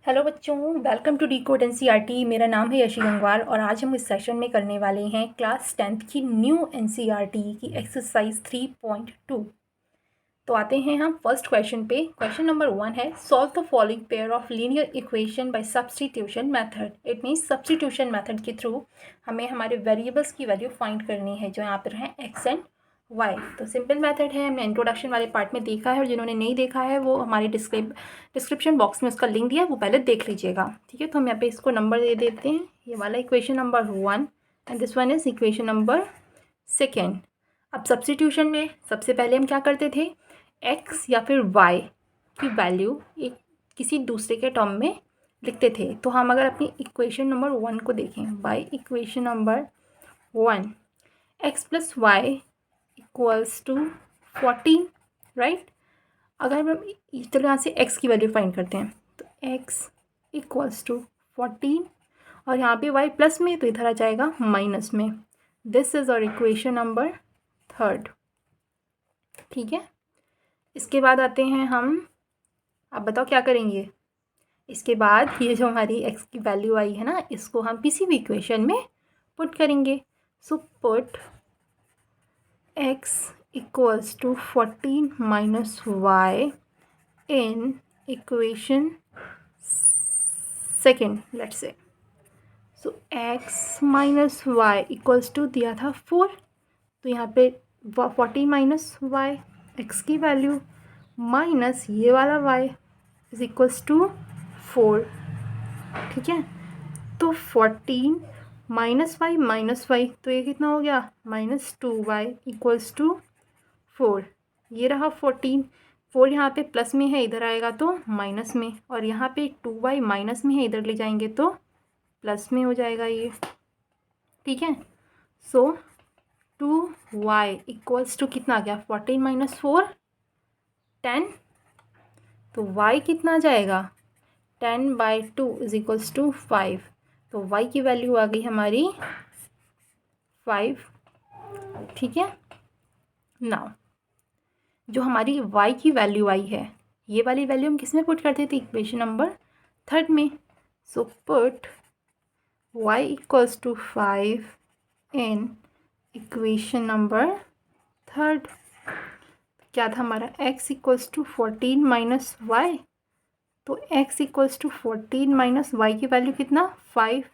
Hello बच्चों, welcome to decode NCERT. मेरा नाम है यशी गंगवार और आज हम इस सेशन में करने वाले हैं क्लास 10th की न्यू एनसीईआरटी की एक्सरसाइज 3.2। तो आते हैं हम फर्स्ट क्वेश्चन पे। क्वेश्चन नंबर 1 है, solve the following pair of linear equation by substitution method. It means substitution method के थ्रू हमें हमारे वेरिएबल्स की वैल्यू फाइंड करनी है जो यहाँ पर है एक्स एंड वाई। तो सिंपल मेथड है, हमने इंट्रोडक्शन वाले पार्ट में देखा है और जिन्होंने नहीं देखा है वो हमारे डिस्क्रिप्शन बॉक्स में उसका लिंक दिया है, वो पहले देख लीजिएगा। ठीक है, तो हम यहाँ पे इसको नंबर दे देते हैं। ये वाला equation number 1 and this one is equation number 2। अब सब्स्टिट्यूशन में सबसे पहले हम क्या करते थे, एक्स या फिर वाई की वैल्यू एक किसी दूसरे के टर्म में लिखते थे। तो हम अगर अपनी इक्वेशन नंबर 1 को देखें, by equation number 1 X plus Y equals to 14, right. अगर हम चलो यहाँ से x की वैल्यू फाइंड करते हैं, तो x इक्वल्स टू 14 और यहाँ पे y प्लस में तो इधर आ जाएगा माइनस में। दिस इज और इक्वेशन नंबर 3। ठीक है, इसके बाद आते हैं हम, आप बताओ क्या करेंगे। इसके बाद ये जो हमारी x की वैल्यू आई है ना, इसको हम किसी भी इक्वेशन में पुट करेंगे। So put x equals to 14 minus y in equation 2, let's say. So x minus y equals to दिया था 4, तो यहाँ पे 14 माइनस वाई एक्स की वैल्यू माइनस ये वाला y इज इक्वल्स टू 4। ठीक है, तो 14 -y तो ये कितना हो गया, -2y इक्वल्स टू 4। ये रहा 14, 4 यहाँ पे प्लस में है, इधर आएगा तो माइनस में, और यहाँ पे 2y माइनस में है, इधर ले जाएंगे तो प्लस में हो जाएगा ये। ठीक है, सो 2y इक्वल्स टू कितना आ गया, 14 माइनस 4 10। तो y कितना आ जाएगा, 10/2 इज इक्वल्स टू 5। तो y की वैल्यू आ गई हमारी 5। ठीक है, नाउ जो हमारी y की वैल्यू आई है, ये वाली वैल्यू हम किस में पुट करते थे, इक्वेशन नंबर 3 में। So put y equals to 5 in equation number 3। क्या था हमारा, x equals to 14 minus Y, तो x equals to 14 minus Y की वैल्यू कितना, 5।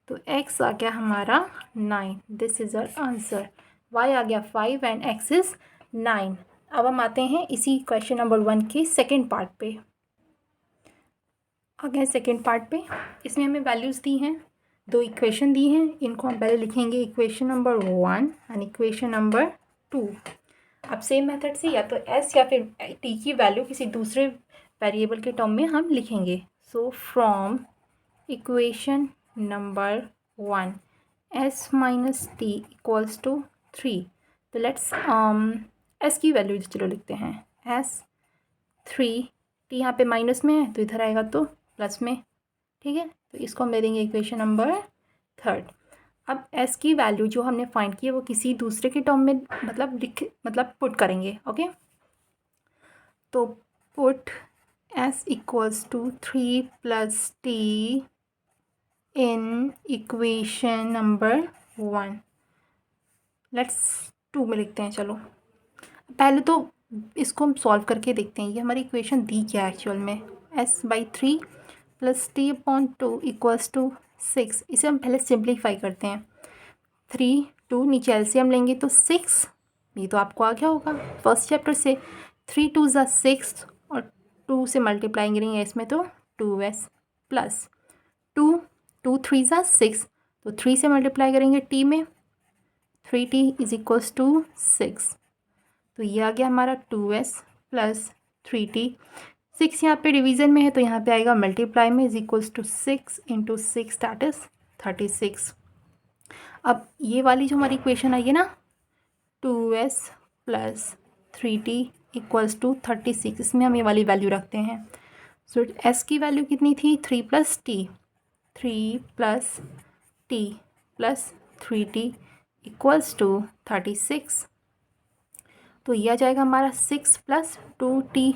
तो x आ गया हमारा 9। This is our answer. y आ गया 5 एंड x इज 9। अब हम आते हैं इसी क्वेश्चन नंबर 1 के सेकेंड पार्ट पे। आ गए सेकेंड पार्ट पे, इसमें हमें वैल्यूज़ दी हैं, 2 इक्वेशन दी हैं, इनको हम पहले लिखेंगे equation number 1 and equation number 2। अब सेम मेथड से या तो s या फिर t की वैल्यू किसी दूसरे वेरिएबल के टर्म में हम लिखेंगे। So from equation number 1 s minus T equals to 3। तो लेट्स s की वैल्यू चलो लिखते हैं, s 3, t यहाँ पे माइनस में है तो इधर आएगा तो प्लस में। ठीक है, तो इसको हम ले देंगे इक्वेशन नंबर 3। अब s की वैल्यू जो हमने फाइंड की है वो किसी दूसरे के टर्म में मतलब पुट करेंगे। ओके, तो put s equals to 3 plus t in equation number 1। Let's 2 में लिखते हैं। चलो पहले तो इसको हम सॉल्व करके देखते हैं, ये हमारी इक्वेशन दी क्या है एक्चुअल में, s/3 plus t/2 equals to 6। इसे हम पहले सिंप्लीफाई करते हैं। 3 2 नीचे एलसीएम लेंगे तो 6, ये तो आपको आ गया होगा फर्स्ट चैप्टर से। 3 2 ज़ा 6 और 2 से मल्टीप्लाई करेंगे इसमें तो 2s प्लस 2 2 3 ज़ा 6, तो 3 से मल्टीप्लाई करेंगे t में, 3t इज इक्वल्स टू 6। तो ये आ गया हमारा 2s प्लस 3t। 6 यहाँ पे डिवीज़न में है तो यहाँ पे आएगा मल्टीप्लाई में, is equals to 6 into 6 that is 36। अब ये वाली जो हमारी इक्वेशन आई है ना, 2s plus 3t equals to 36, इसमें हम ये वाली वैल्यू रखते हैं। सो s की वैल्यू कितनी थी, 3 plus t, 3 plus t plus 3t equals to 36। तो ये आ जाएगा हमारा 6 plus 2t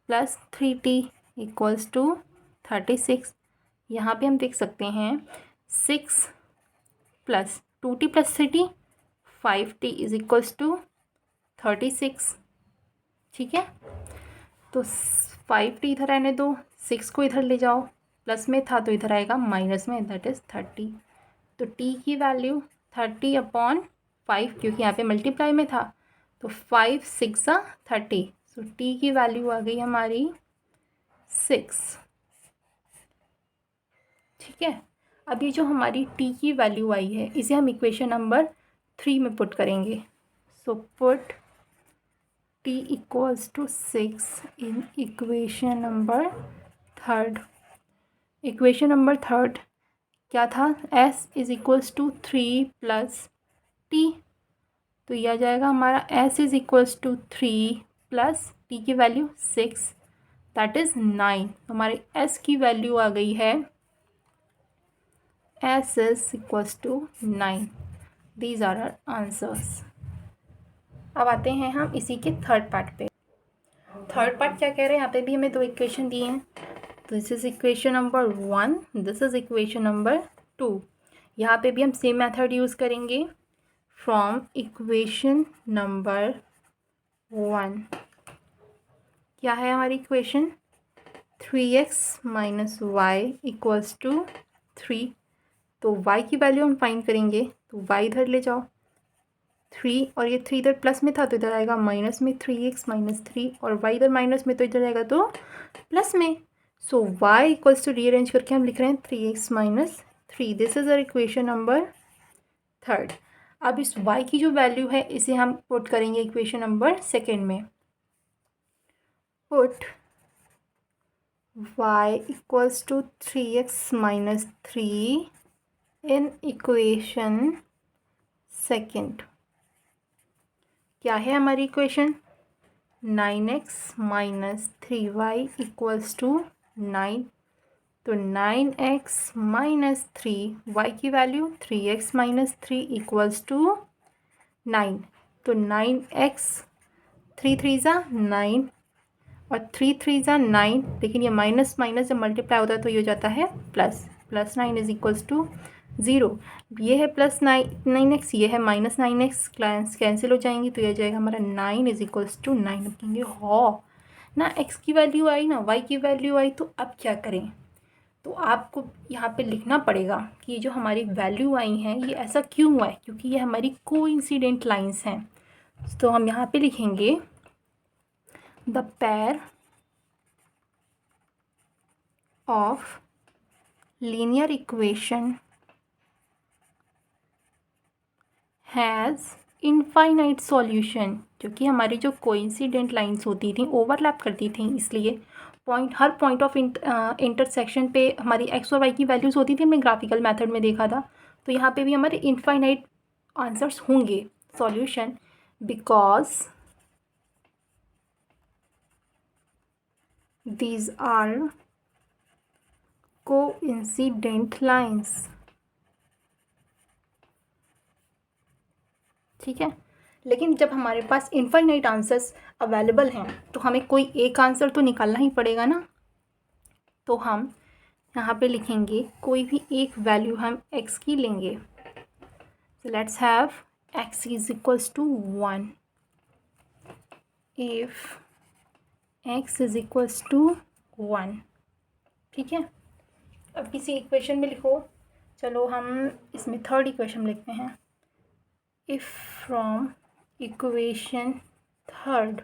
plus 3t equals to 36। यहाँ पे हम देख सकते हैं 6 plus 2t plus 3t 5t is equals to 36। ठीक है, तो 5t इधर रहने दो, 6 को इधर ले जाओ, प्लस में था तो इधर आएगा माइनस में, दैट इज़ 30। तो t की वैल्यू 30/5, क्योंकि यहाँ पे मल्टीप्लाई में था, तो 5 6 30। सो t की वैल्यू आ गई हमारी 6। ठीक है, अब ये जो हमारी t की वैल्यू आई है इसे हम इक्वेशन नंबर 3 में पुट करेंगे। So put t equals to 6 in equation number 3। Equation number 3 क्या था, s is equals to 3 plus t। तो यह आ जाएगा हमारा s is equals to 3 plus t की वैल्यू 6, दैट इज़ 9। हमारे s की वैल्यू आ गई है, s is equals to 9। These are our answers. अब आते हैं हम इसी के थर्ड पार्ट पे। थर्ड पार्ट क्या कह रहे हैं, यहाँ पे भी हमें 2 इक्वेशन दिए हैं। This is equation number 1, this is equation number 2। यहाँ पे भी हम सेम मेथड यूज़ करेंगे। फ्रॉम इक्वेशन नंबर 1 क्या है हमारी equation, 3x minus y equals to 3। तो y की वैल्यू हम फाइंड करेंगे, तो y इधर ले जाओ, 3 और ये 3 इधर प्लस में था तो इधर आएगा माइनस में, 3x माइनस 3, और y इधर माइनस में तो इधर आएगा तो प्लस में। So y equals to rearrange करके हम लिख रहे हैं 3x minus 3। This is our equation number 3। अब इस y की जो वैल्यू है इसे हम पुट करेंगे इक्वेशन नंबर 2 में। Put y equals to 3x minus 3 in equation 2। क्या है हमारी equation, 9x minus 3y equals to 9। तो 9x माइनस 3, y की value 3x minus 3 equals to 9। तो 9x 3 3 ज़ा 9 और 3 3 ज़ा 9, लेकिन ये माइनस माइनस जब मल्टीप्लाई होता है तो ये हो जाता है plus. Plus 9 is equals to 0। ये है प्लस 9x, ये है माइनस 9x, कैंसिल हो जाएंगी तो ये आ जाएगा हमारा 9 इज इक्वल्स टू 9। कहेंगे हो ना, x की वैल्यू आई ना y की वैल्यू आई, तो अब क्या करें। तो आपको यहाँ पे लिखना पड़ेगा कि ये जो हमारी वैल्यू आई हैं ये ऐसा क्यों हुआ है, क्योंकि ये हमारी कोइंसिडेंट लाइंस हैं। तो हम यहाँ पे लिखेंगे the pair of linear equation has infinite solution. क्योंकि हमारी जो कोइंसिडेंट लाइंस होती थी ओवरलैप करती थी, इसलिए हर पॉइंट ऑफ इंटरसेक्शन पे हमारी एक्स और वाई की वैल्यूज़ होती थी। हमने ग्राफिकल मेथड में देखा था, तो यहाँ पे भी हमारे इनफाइनाइट आंसर्स होंगे solution, because these are coincident lines। ठीक है, लेकिन जब हमारे पास इनफाइनाइट आंसर्स अवेलेबल हैं तो हमें कोई एक आंसर तो निकालना ही पड़ेगा ना। तो हम यहाँ पे लिखेंगे कोई भी एक वैल्यू हम x की लेंगे। so let's have x is equals to 1 if x is equals to 1। ठीक है, अब किसी इक्वेशन में लिखो। चलो हम इसमें थर्ड इक्वेशन लिखते हैं। If from equation third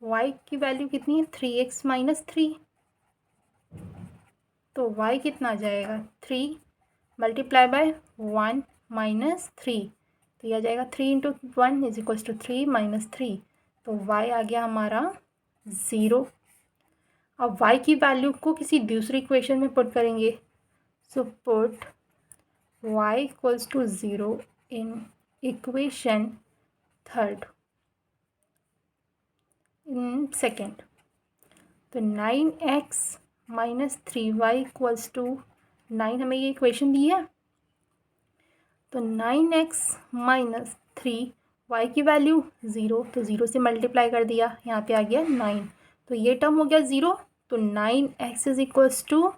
y की वैल्यू कितनी है, 3x माइनस 3। तो y कितना आ जाएगा, 3 मल्टीप्लाई बाय 1 माइनस 3, तो यह आ जाएगा 3 into 1 is equals to 3 minus 3। तो y आ गया हमारा 0। अब y की वैल्यू को किसी दूसरी इक्वेशन में पुट करेंगे। So put y equals to 0 in equation third in second. तो 9x minus 3y equals to 9, हमें ये इक्वेशन दी है। तो 9x माइनस 3y की वैल्यू 0, तो 0 से मल्टीप्लाई कर दिया, यहाँ पे आ गया 9। तो ये टर्म हो गया 0 तो 9x इज इक्वल्स टू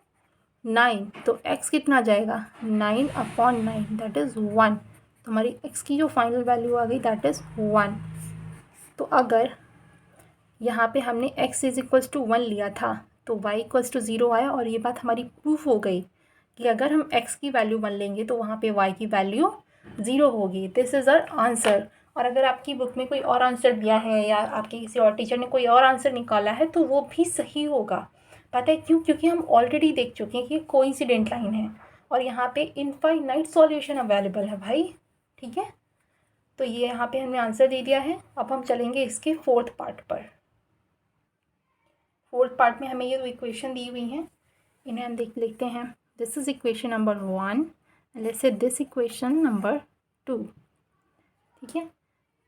9, तो x कितना आ जाएगा 9/9, दैट इज़ 1। तो हमारी x की जो फाइनल वैल्यू आ गई दैट इज़ 1। तो अगर यहाँ पे हमने x इज इक्वल्स टू 1 लिया था तो y इक्वल्स टू 0 आया, और ये बात हमारी प्रूफ हो गई कि अगर हम x की वैल्यू 1 लेंगे तो वहाँ पे y की वैल्यू 0 होगी। This is our answer. और अगर आपकी बुक में कोई और आंसर दिया है या आपके किसी और टीचर ने कोई और आंसर निकाला है तो वो भी सही होगा। पता है क्यों? क्योंकि हम ऑलरेडी देख चुके हैं कि ये कोइंसिडेंट लाइन है और यहाँ पे इनफाइनाइट सॉल्यूशन अवेलेबल है भाई। ठीक है, तो ये यहाँ पे हमने आंसर दे दिया है। अब हम चलेंगे इसके फोर्थ पार्ट पर। फोर्थ पार्ट में हमें ये दो इक्वेशन दी हुई हैं, इन्हें हम लिखते हैं। This is equation number 1 and let's say this equation number 2। ठीक है,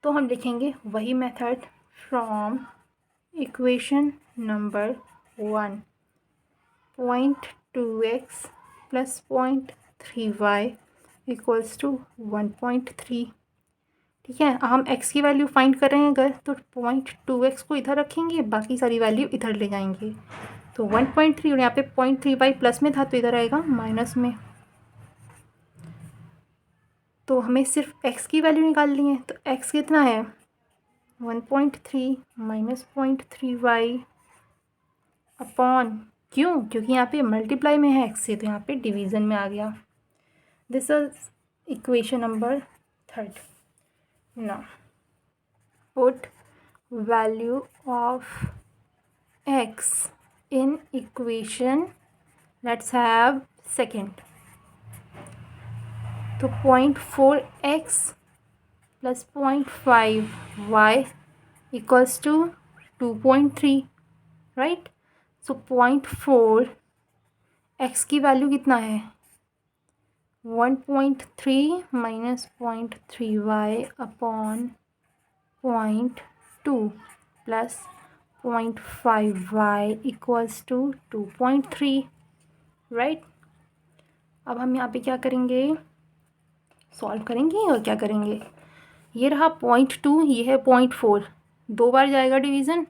तो हम लिखेंगे वही method from equation number 1 0.2x plus 0.3y equals to 1.3। ठीक है, हम x की वैल्यू फाइंड कर रहे हैं अगर, तो 0.2x को इधर रखेंगे, बाकी सारी वैल्यू इधर ले जाएंगे। तो 1.3 और यहाँ पे 0.3y प्लस में था तो इधर आएगा माइनस में। तो हमें सिर्फ x की वैल्यू निकालनी है, तो x कितना है 1.3 माइनस 0.3y अपॉन, क्यों? क्योंकि यहाँ पे मल्टीप्लाई में है x से, तो यहाँ पे डिवीज़न में आ गया। This is equation number 3rd। Now put value of x in equation, let's have second। तो 0.4x plus 0.5y equals to 2.3, right. So 0.4 x की वैल्यू कितना है 1.3 minus 0.3y upon 0.2 plus 0.5y equals to 2.3, right. अब हम यहाँ पे क्या करेंगे, सॉल्व करेंगे और क्या करेंगे। ये रहा 0.2, ये है 0.4, 2 बार जाएगा डिवीज़न,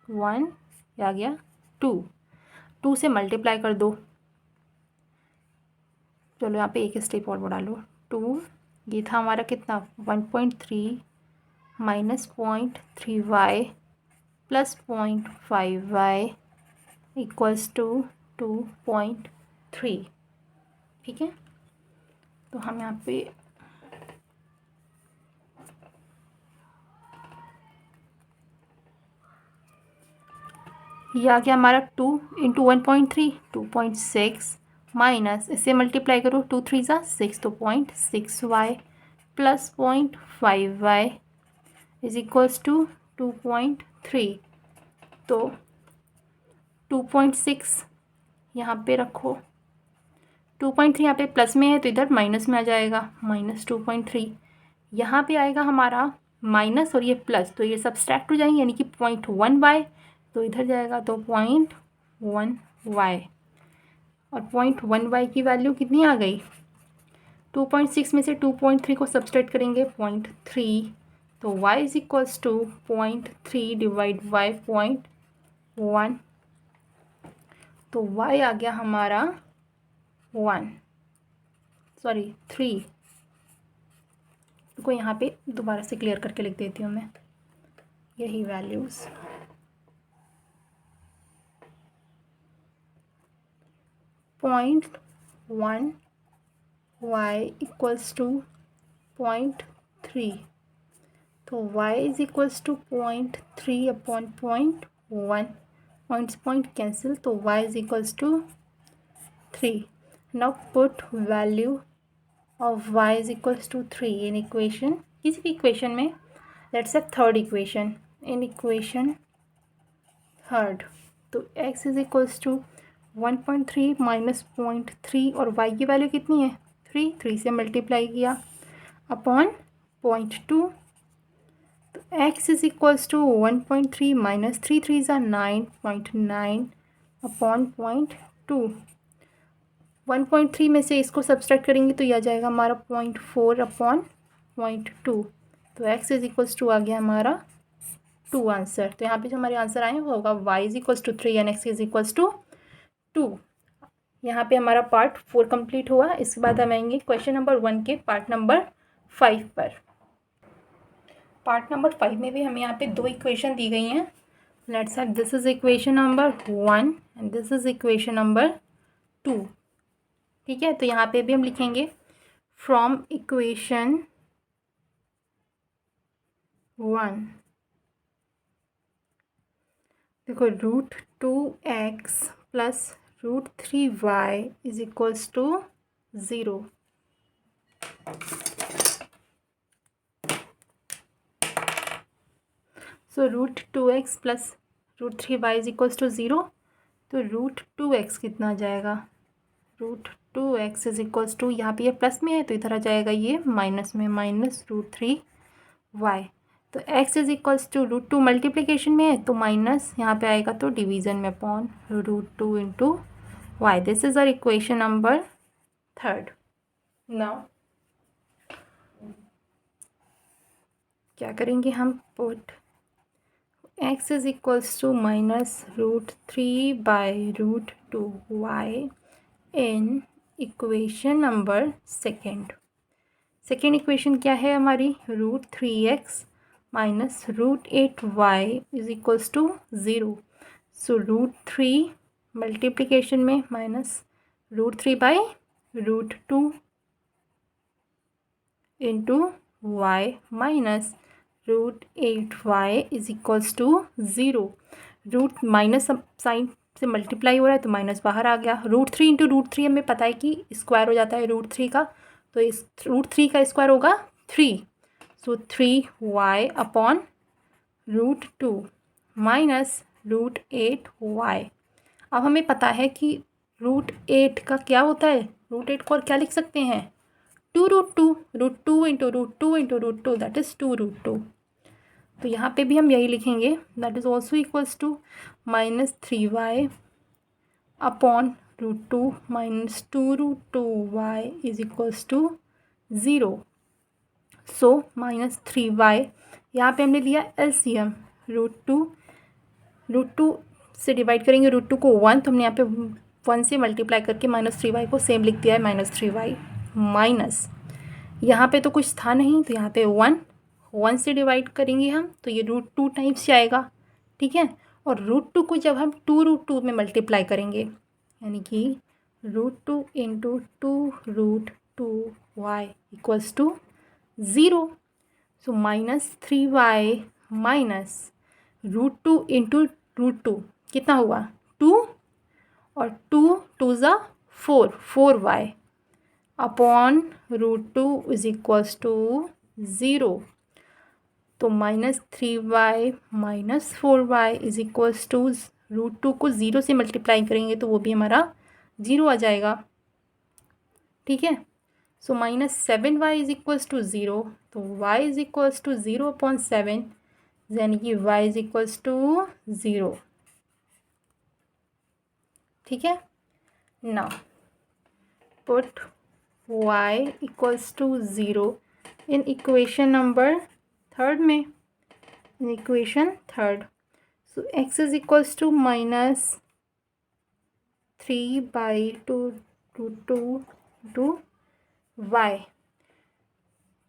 1 आ गया 2 से मल्टीप्लाई कर दो। चलो यहाँ पे एक स्टेप और बढ़ा लो, 2, ये था हमारा कितना 1.3 minus 0.3y plus 0.5y equals to 2.3। ठीक है, तो हम यहाँ पे ये आ गया हमारा 2 इंटू 1.3 2.6 माइनस इससे मल्टीप्लाई करो 2 3 ज़ा 6, तो 0.6y plus 0.5y is equals to 2.3। तो 2.6 यहाँ पे रखो, 2.3 यहाँ पे प्लस में है तो इधर माइनस में आ जाएगा, माइनस 2.3 यहाँ पे आएगा हमारा माइनस और ये प्लस, तो ये सब्सट्रैक्ट हो जाएंगे यानी कि 0.1y, तो इधर जाएगा तो 0.1y, और 0.1y की वैल्यू कितनी आ गई 2.6 में से 2.3 को सब्सट्रैक्ट करेंगे 0.3, तो y is equals to 0.3 divide by 0.1, तो y आ गया हमारा 3 को यहाँ पे दोबारा से क्लियर करके लिख देती हूँ मैं यही वैल्यूज़। 0.1 y इक्वल्स टू 0.3, तो y is equals to 0.3 upon 0.1, point cancel, तो y is equals to 3। Now put value of y is equals to 3 in equation, किसी भी इक्वेशन में, let's say third equation, in equation third, तो x is equals to 1.3 minus 0.3 और y की value कितनी है 3 से मल्टीप्लाई किया अपॉन 0.2, तो x is equals to 1.3 minus 3 ज़ा 9.9 अपॉन 0.2, 1.3 में से इसको सब्सट्रैक्ट करेंगे तो यह आ जाएगा हमारा 0.4 अपॉन 0.2, तो x इज इक्वल्स टू आ गया हमारा 2 आंसर। तो यहाँ पे जो हमारे आंसर आए हैं वो होगा y is equals to 3 and x is equals to 2। यहाँ पे हमारा पार्ट 4 कंप्लीट हुआ। इसके बाद हम आएंगे क्वेश्चन नंबर 1 के पार्ट नंबर 5 पर। पार्ट नंबर 5 में भी हमें यहाँ पे 2 इक्वेशन दी गई हैं। Let's have this is equation number 1 and this is equation number 2। ठीक है, तो यहाँ पे भी हम लिखेंगे फ्रॉम इक्वेशन 1, देखो √2x plus √3y is equals to 0। So √2x plus √3y is equals to 0। तो √2x कितना आ जाएगा, √2x इज इक्वल्स टू, यहाँ पे ये प्लस में है तो इधर आ जाएगा ये माइनस में, माइनस √3y। तो x is equals to √2 multiplication में है तो माइनस यहाँ पे आएगा तो डिवीज़न में upon √2 into y. This is our equation number 3। Now क्या करेंगे हम, put x is equals to minus √3/√2y in equation number second. Second equation क्या है हमारी, √3x minus √8y is equals to 0। So √3 multiplication में minus √3/√2 into y minus √8y is equals to 0। Root minus sign से multiply हो रहा है तो minus बाहर आ गया। √3 इंटू √3 हमें पता है कि स्क्वायर हो जाता है √3 का, तो इस √3 का स्क्वायर होगा 3। सो 3y अपॉन √2 माइनस √8y। अब हमें पता है कि √8 का क्या होता है, √8 को और क्या लिख सकते हैं, 2√2, √2 इंटू √2 इंटू √2 दैट इज़ 2√2। तो यहाँ पे भी हम यही लिखेंगे, that is also equals to minus 3y upon √2 minus 2√2y is equals to 0। So minus 3y, यहाँ पे हमने लिया एलसीएम, √2 से डिवाइड करेंगे √2 को 1, तो हमने यहाँ पे 1 से मल्टीप्लाई करके माइनस 3y को सेम लिख दिया है, माइनस 3y माइनस, यहाँ पे तो कुछ था नहीं तो यहाँ पे 1 से डिवाइड करेंगे हम तो ये √2 टाइम्स जाएगा। ठीक है, और √2 को जब हम 2√2 में मल्टीप्लाई करेंगे यानी कि √2 into 2√2y equals to 0। So minus 3y minus √2 into √2 कितना हुआ 2, और 2 ज़ा 4y upon √2 is equals to 0। तो minus 3y minus 4y is equals to √2 को 0 से मल्टीप्लाई करेंगे तो वो भी हमारा 0 आ जाएगा। ठीक है, so minus 7y is equals to 0, तो y is equals to 0 upon 7 यानी कि y इज इक्वल्स टू 0। ठीक है, now put y equals to 0 in equation number 3 में, in equation 3। So x is equals to minus 3/2 to y।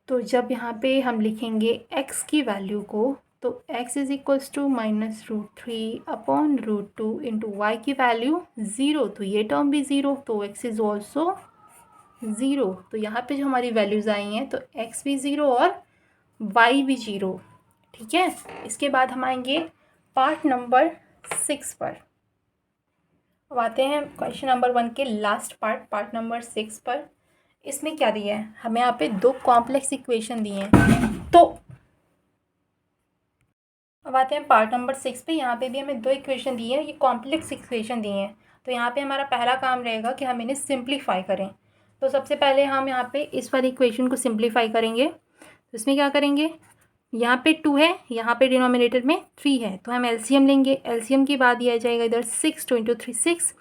तो जब यहाँ पे हम लिखेंगे x की वैल्यू को तो x is equals to minus √3 upon √2 into y की वैल्यू 0, तो ये टर्म भी 0, तो x इज ऑल्सो 0। तो यहाँ पे जो हमारी वैल्यूज़ आई हैं तो x भी 0 और y भी 0। ठीक है, इसके बाद हम आएंगे पार्ट नंबर 6 पर। अब आते हैं क्वेश्चन नंबर 1 के लास्ट पार्ट नंबर 6 पर। इसमें क्या दिया है, हमें यहाँ पे 2 कॉम्प्लेक्स इक्वेशन दिए हैं। तो अब आते हैं पार्ट नंबर 6 पे। यहाँ पे भी हमें 2 इक्वेशन दिए हैं, ये कॉम्प्लेक्स इक्वेशन दिए हैं। तो यहाँ पे हमारा पहला काम रहेगा कि हम इन्हें सिंप्लीफाई करें। तो सबसे पहले हम यहाँ पे इस वाली इक्वेशन को सिंप्लीफाई करेंगे। तो इसमें क्या करेंगे, यहाँ पे 2 है, यहाँ पे डिनोमिनेटर में 3 है, तो हम एलसीएम लेंगे। एलसीएम के बाद दिया जाएगा इधर 6, 2 इंटू 3 6,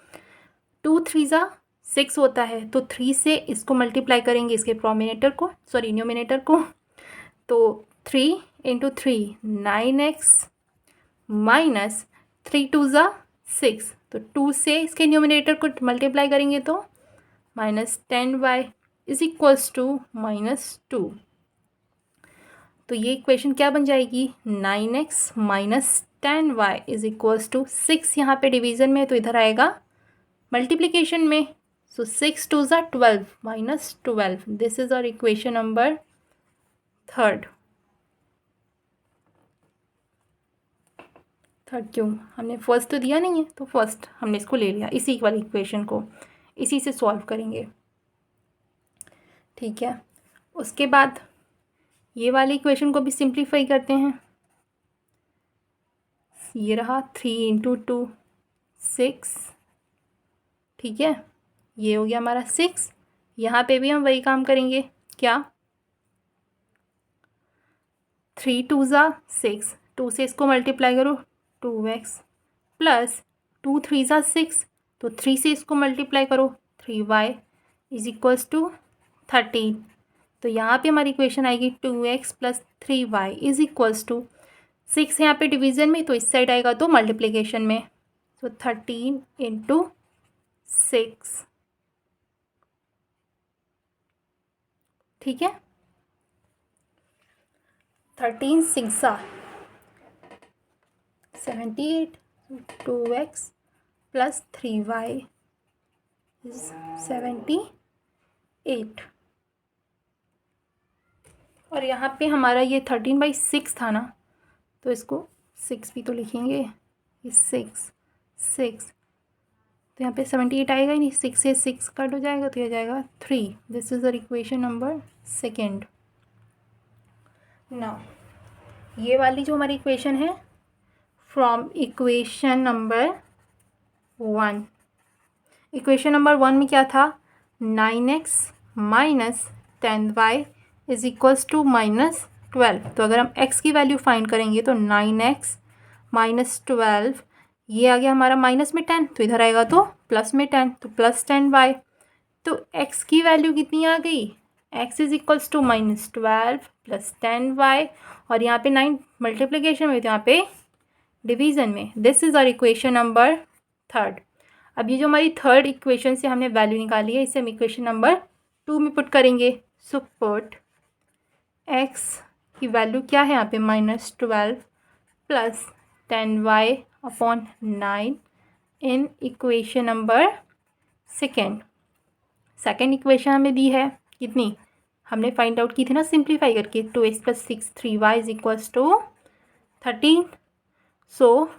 2 3 ज़ा 6 होता है, तो 3 से इसको मल्टीप्लाई करेंगे इसके न्यूमिनेटर को। तो 3 इंटू 3 9x माइनस 3 टू ज़ा 6, तो 2 से इसके न्यूमिनेटर को मल्टीप्लाई करेंगे तो -10y इज इक्वल्स टू -2। तो ये इक्वेशन क्या बन जाएगी, 9x minus 10y is equals to 6 यहाँ पे डिवीज़न में, तो इधर आएगा मल्टीप्लिकेशन में। सो 6 टू ज़ा 12 minus 12, this is our equation number third. Third क्यों, हमने फर्स्ट तो दिया नहीं है, तो फर्स्ट हमने इसको ले लिया, इसी वाली इक्वेशन को इसी से सॉल्व करेंगे। ठीक है, उसके बाद ये वाली इक्वेशन को भी सिंप्लीफाई करते हैं। ये रहा 3 इंटू 2 6, ठीक है, ये हो गया हमारा 6। यहाँ पे भी हम वही काम करेंगे, क्या, 3 टू ज़ा 6, 2 से इसको मल्टीप्लाई करो 2x प्लस 2 3 ज़ा 6, तो 3 से इसको मल्टीप्लाई करो 3y इज इक्वल्स टू 13। तो यहाँ पे हमारी इक्वेशन आएगी 2x plus 3y is equals to 6 यहाँ पे डिवीज़न में, तो इस साइड आएगा तो मल्टीप्लिकेशन में, तो 13 इंटू 6, ठीक है, 13 6 78, 2x प्लस 3y इज 78। और यहाँ पे हमारा ये 13/6 था ना, तो इसको 6 भी तो लिखेंगे, ये 6 तो यहाँ पे 78 आएगा ही नहीं, 6 से 6 कट हो जाएगा तो ये जाएगा 3। This is the equation number second. Now ये वाली जो हमारी इक्वेशन है, from equation number 1, equation number 1 में क्या था, 9x minus 10y is equals to -12। तो अगर हम x की वैल्यू फाइंड करेंगे तो 9x माइनस 12, ये आ गया हमारा माइनस में 10, तो इधर आएगा तो प्लस में 10, तो प्लस 10y। तो x की वैल्यू कितनी आ गई, x is equals to -12 plus 10y, और यहाँ पे 9 मल्टीप्लिकेशन में, तो यहाँ पे डिवीज़न में। This is our equation number third. अब ये जो हमारी थर्ड इक्वेशन से हमने वैल्यू निकाली है, इसे हम इक्वेशन नंबर 2 में पुट करेंगे। सो पुट x की वैल्यू क्या है यहाँ पे, -12 प्लस 10y अपॉन 9 इन equation number second. Second equation हमें दी है कितनी, हमने फाइंड आउट की थी ना सिंप्लीफाई करके, 2x plus 6 3y is equals to 13। So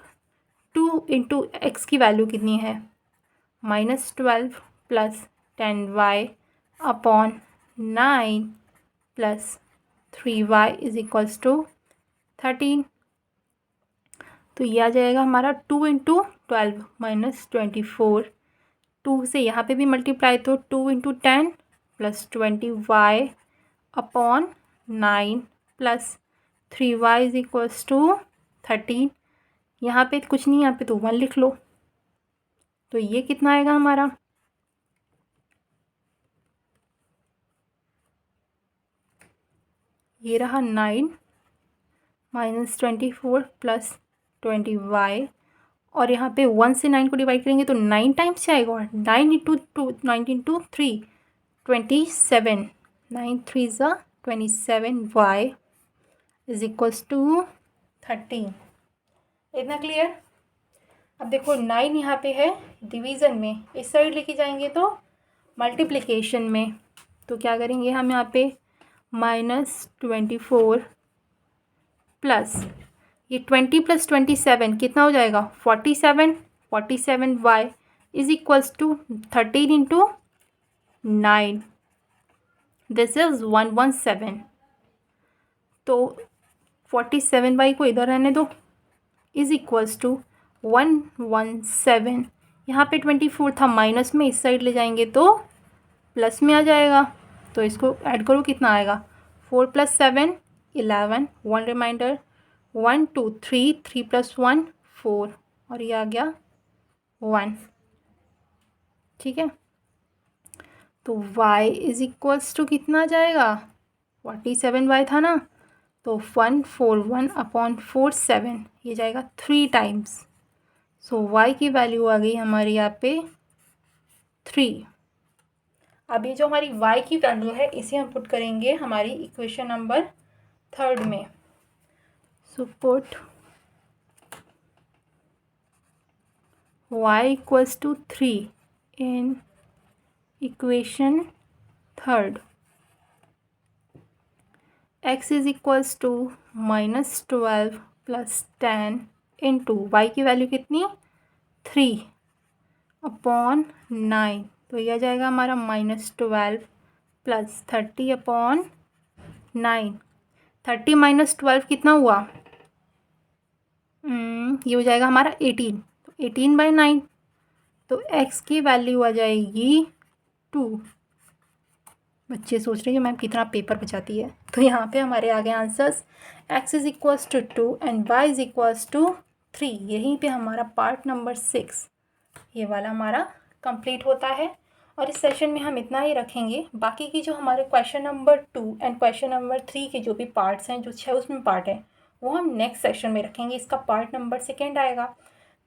2 into x की वैल्यू कितनी है, -12 plus 10y upon 9 plus 3y is equals to 13। तो ये आ जाएगा हमारा 2 इंटू 12 -24, 2 से यहाँ पे भी मल्टीप्लाई, तो 2 into 10 plus 20y upon 9 plus 3y is equals to 13। यहाँ पे कुछ नहीं, यहाँ पे तो 1 लिख लो, तो ये कितना आएगा हमारा, ये रहा 9 माइनस 24 प्लस 20y, और यहाँ पे 1 से 9 को डिवाइड करेंगे तो 9 टाइम्स आएगा, 9 इंटू 2 9 इंटू 3 27, 9 3 ज़ा 27y इज इक्वल्स टू 13। इतना क्लियर। अब देखो 9 यहाँ पे है डिवीज़न में, इस साइड लेके जाएंगे तो मल्टीप्लिकेशन में, तो क्या करेंगे हम यहाँ पे -24 प्लस ये 20 प्लस 27 कितना हो जाएगा 47, 47y is equals to 13 into 9, this is 117। तो 47y को इधर रहने दो, इज इक्वल्स टू 117। यहाँ पे 24 था माइनस में, इस साइड ले जाएंगे तो प्लस में आ जाएगा, तो इसको ऐड करो कितना आएगा, 4 प्लस 7 11, 1 रिमाइंडर 1 2 3 3 प्लस 1 4, और ये आ गया 1, ठीक है। तो y इज इक्वल्स टू कितना आ जाएगा, 47y था ना, तो 141/47 ये जाएगा 3 टाइम्स। सो y की वैल्यू आ गई हमारी यहाँ पे 3। अब ये जो हमारी y की वैल्यू है इसे हम पुट करेंगे हमारी इक्वेशन नंबर 3 में। So put y equals to 3 in equation 3, x is equals to -12 + 10 into y की वैल्यू कितनी 3/9। तो यह जाएगा हमारा -12 + 30/9। 30 - 12 कितना हुआ? ये हो जाएगा हमारा 18। तो 18/9। तो x की वैल्यू आ जाएगी 2। बच्चे सोच रहे हैं कि मैम कितना पेपर बचाती है। तो यहाँ पे हमारे आ गए answers. x is equals to 2 and y is equals to 3। यहीं पे हमारा पार्ट नंबर 6 ये वाला हमारा कंप्लीट होता है। और इस सेशन में हम इतना ही रखेंगे। बाकी की जो हमारे question number 2 and question number 3 के जो भी पार्ट्स हैं, जो 6 उसमें पार्ट हैं, वो हम नेक्स्ट सेशन में रखेंगे। इसका पार्ट नंबर 2 आएगा।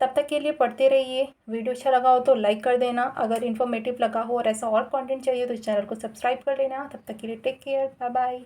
तब तक के लिए पढ़ते रहिए। वीडियो अच्छा लगा हो तो लाइक कर देना। अगर इन्फॉर्मेटिव लगा हो और ऐसा और कंटेंट चाहिए तो इस चैनल को सब्सक्राइब कर लेना। तब तक के लिए टेक केयर, बाय बाय।